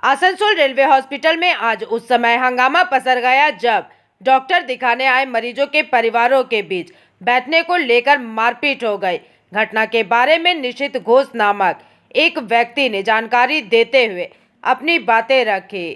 Asansol railway hospital में आज उस समय हंगामा पसर गया जब डॉक्टर दिखाने आए मरीजों के परिवारों के बीच बैठने को लेकर मारपीट हो गई। घटना के बारे में निशित घोष नामक एक व्यक्ति ने जानकारी देते हुए अपनी बातें रखी।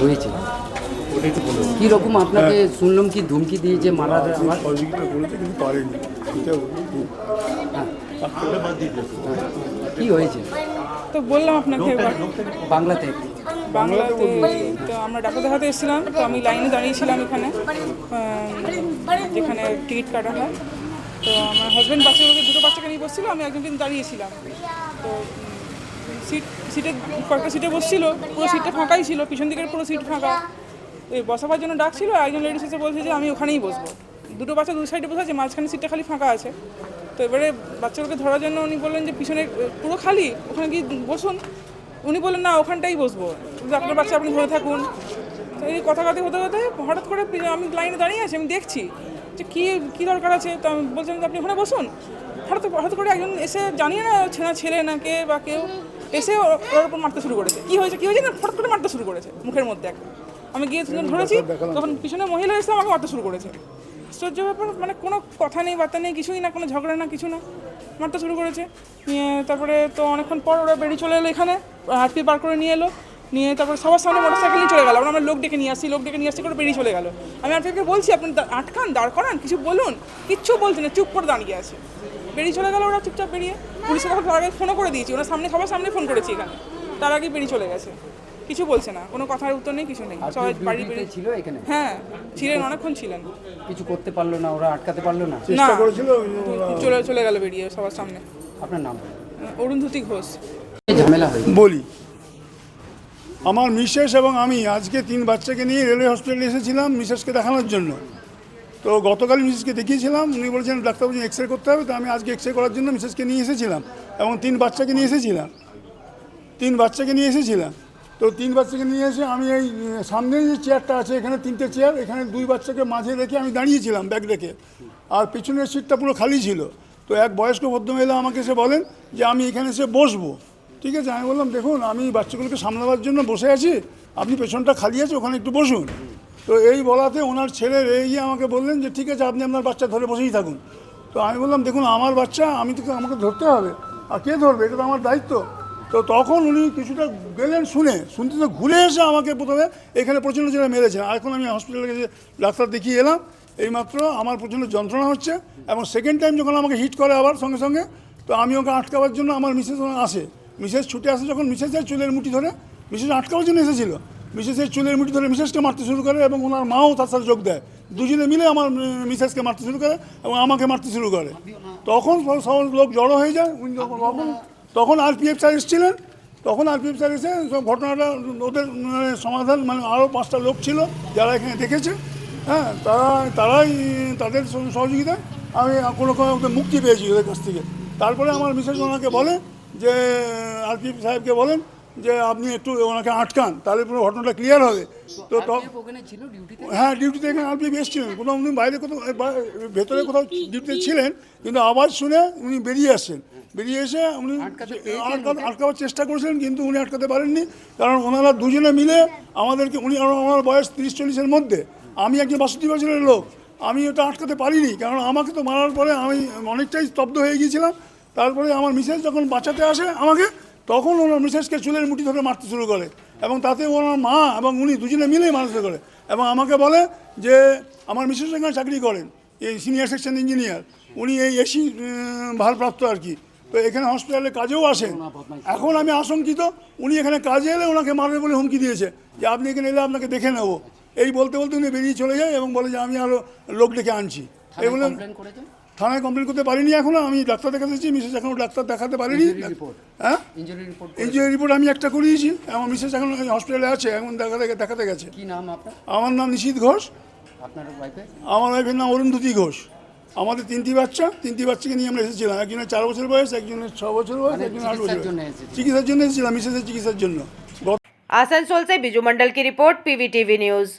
হয়েছে কি রকম আপনাকে শুনলাম কি ধমকি দিয়েছে মারার আমার বলেছে কিন্তু পারেনি কি হয়েছে তো বললাম আপনাকে বাংলাতে বাংলাতে। তো আমরা ডাক্তার দেখাতে এসেছিলাম, তো আমি লাইনে দাঁড়িয়েছিলাম এখানে যেখানে টিকিট কাটা হয়। তো আমার হাজব্যান্ড বাচ্চাগুলোকে দুটো বাচ্চাকে নিয়ে বসছিল, আমি একজন কিন্তু দাঁড়িয়েছিলাম। তো সিটে কয়েকটা সিটে বসছিল, পুরো সিটটা ফাঁকাই ছিল, পিছন দিকের পুরো সিট ফাঁকা। এই বসাবার জন্য ডাকছিল, একজন লেডিস এসে বলছে যে আমি ওখানেই বসবো। দুটো বাচ্চা দু সাইডে বসে আছে, মাঝখানে সিটটা খালি ফাঁকা আছে। তো এবারে বাচ্চাগুলোকে ধরার জন্য উনি বললেন যে পিছনে পুরো খালি, ওখানে গিয়ে বসুন। উনি বললেন না, ওখানটাই বসবো, আপনার বাচ্চা আপনি ধরে থাকুন। তো এই কথা হতে হতে হঠাৎ করে আমি লাইনে দাঁড়িয়ে আছি, আমি দেখছি যে কী দরকার আছে। তো আমি বলছিলাম যে আপনি ওখানে বসুন। হঠাৎ করে একজন এসে, জানি না ছেলে না কে বা কেউ এসে ওর উপর মারতে শুরু করেছে। কী হয়েছে না, হঠাৎ করে মারতে শুরু করেছে মুখের মধ্যে একটা। আমি গিয়ে ধরেছি, তখন পিছনে মহিলা এসে আমাকে মারতে শুরু করেছে। আশ্চর্য ব্যাপার, মানে কোনো কথা নেই, বার্তা নেই, কিছুই না, কোনো ঝগড়া না, কিছু না, মারতে শুরু করেছে। তারপরে তো অনেকক্ষণ পর ওরা বেরিয়ে চলে এলো, এখানে হাতপি বার করে নিয়ে এলো, নিয়ে তারপরে সবার সামনে মোটরসাইকেল নিয়ে চলে গেল। আমরা লোক ডেকে নিয়ে আসি করে বেরিয়ে চলে গেল। আমি আরপিএফকে বলছি আপনি আটকান, দাঁড় করান, কিছু বলুন, কিচ্ছু বলছে না, চুপ করে দাঁড়িয়ে আছে। বেরিয়ে চলে গেল ওরা চুপচাপ বেরিয়ে। পুলিশের তখন তার আগে ফোনও করে দিয়েছি, ওরা সবার সামনে ফোন করেছি এখানে, তার আগে বেরিয়ে চলে গেছে। কিছু বলছে না, কোনো কথার উত্তর নেই, কিছু নেই। সবাই বাড়ি বেরিয়ে ছিল এখানে, হ্যাঁ ছিলেন, অনেকক্ষণ ছিলেন। কিছু করতে পারলো না, ওরা আটকাতে পারলো না, না, চলে গেল বেরিয়ে সবার সামনে। আপনার নাম? অরুন্ধতী ঘোষ। ঝামেলা হয়েছে বলি, আমার মিসেস এবং আমি আজকে 3 বাচ্চাকে নিয়ে রেলওয়ে হসপিটালে এসেছিলাম মিসেসকে দেখানোর জন্য। তো গতকাল মিসেসকে দেখিয়েছিলাম, উনি বলছেন ডাক্তার বলছেন এক্স রে করতে হবে। তো আমি আজকে এক্স রে করার জন্য মিসেসকে নিয়ে এসেছিলাম এবং 3 বাচ্চাকে নিয়ে এসেছিলাম। তো 3 বাচ্চাকে নিয়ে এসে আমি এই সামনে যে চেয়ারটা আছে, এখানে 3টে চেয়ার, এখানে 2 বাচ্চাকে মাঝে রেখে আমি দাঁড়িয়েছিলাম ব্যাগ রেখে, আর পিছনের সিটটা পুরো খালি ছিল। তো এক বয়স্ক ভদ্রমহিলা আমাকে এসে বলেন যে আমি এখানে এসে বসবো। ঠিক আছে, আমি বললাম দেখুন আমি বাচ্চাগুলোকে সামলাবার জন্য বসে আছি, আপনি পেছনটা খালি আছে, ওখানে একটু বসুন। তো এই বলাতে ওনার ছেলে রেগে গিয়ে আমাকে বললেন যে ঠিক আছে আপনি আপনার বাচ্চা ধরে বসেই থাকুন। তো আমি বললাম দেখুন আমার বাচ্চা, আমাকে ধরতে হবে, আর কে ধরবে, এটা তো আমার দায়িত্ব। তো তখন উনি কিছুটা গেলেন, শুনতে তো ঘুরে এসে আমাকে প্রথমে এখানে প্রচণ্ড জোরে মেরেছেন। আর এখন আমি হসপিটালে গিয়ে ডাক্তার দেখিয়ে এলাম, এইমাত্র আমার প্রচণ্ড যন্ত্রণা হচ্ছে। এবং সেকেন্ড টাইম যখন আমাকে হিট করে আবার সঙ্গে সঙ্গে, তো আমি ওকে আটকাবার জন্য আমার মিসেস ছুটে আসে, যখন মিসেসের চুলের মুঠি ধরে, মিসেস আটকাবার জন্য এসেছিল, মিসেসের চুলের মুঠি ধরে মিসেসকে মারতে শুরু করে এবং ওনার মাও তার সাথে যোগ দেয়। দুজনে মিলে আমার মিসেসকে মারতে শুরু করে এবং আমাকে মারতে শুরু করে। তখন সব লোক জড়ো হয়ে যায়। তখন আরপিএফ স্যার এসেছিলেন, এসে সব ঘটনাটা ওদের সমাধান, মানে আরও 5টা লোক ছিল যারা এখানে দেখেছে, হ্যাঁ, তারাই তাদের সহযোগিতায় আমি কোনো ওদের মুক্তি পেয়েছি ওদের কাছ থেকে। তারপরে আমার মিসেস ওনাকে বলে যে আরপিএফ সাহেবকে বলেন যে আপনি একটু ওনাকে আটকান, তাহলে পুরো ঘটনাটা ক্লিয়ার হবে। তো হ্যাঁ, ডিউটিতে এখানে আরপিএফ এসেছিলেন, কোথাও উনি বাইরে কোথাও ভেতরে কোথাও ডিউটিতে ছিলেন, কিন্তু আওয়াজ শুনে উনি বেরিয়ে এসে উনি আটকাবার চেষ্টা করেছিলেন, কিন্তু উনি আটকাতে পারেননি। কারণ ওনারা দুজনে মিলে আমাদেরকে, ওনার বয়স 30-40-এর মধ্যে, আমি একজন 62 বছরের লোক, আমি ওটা আটকাতে পারিনি। কারণ আমাকে তো মারার পরে আমি অনেকটাই স্তব্ধ হয়ে গিয়েছিলাম। তারপরে আমার মিসেস যখন বাঁচাতে আসে আমাকে, তখন ওনার মিসেসকে চুলের মুঠি ধরে মারতে শুরু করে এবং তাতে ওনার মা এবং উনি দুজনে মিলেই মারতে করে এবং আমাকে বলে যে আমার মিসেস এখানে চাকরি করেন, এই সিনিয়র সেকশন ইঞ্জিনিয়ার, উনি এই এসি ভারপ্রাপ্ত আর কি। তো এখানে হসপিটালে কাজেও আসেন। এখন আমি আশঙ্কিত, উনি এখানে কাজে এলে ওনাকে মারবে বলে হুমকি দিয়েছে যে আপনি এখানে এলে আপনাকে দেখে নেব। এই বলতে উনি বেরিয়ে চলে যায় এবং বলে যে আমি আরও লোক ডেকে আনছি। এই বলে থানায় কমপ্লেন করতে পারিনি এখনও, আমি ডাক্তার দেখাতেছি, মিসেস এখনও ডাক্তার দেখাতে পারিনি। হ্যাঁ, ইঞ্জুরি রিপোর্ট আমি একটা করিয়েছি, আমার মিসেস এখন হসপিটালে আছে, এখন দেখাতে গেছে। কি নাম আপনার? আমার নাম নিশীথ ঘোষ। আপনার ওয়াইফে? আমার ওয়াইফের নাম অরুন্ধতী ঘোষ। আমাদের তিনটি বাচ্চাকে নিয়ে আমরা এসেছিলাম। একজনের 4 বছর বয়স, একজনের 6 বছর বয়স, মানে একজনের 8 চিকিৎসার বছর। জন্য এসেছিলেন? চিকিৎসার জন্য এসেছিলাম, মিসেসের চিকিৎসার জন্য। आसनसोल से बिजू मंडल की रिपोर्ट, पीवीटीवी न्यूज़।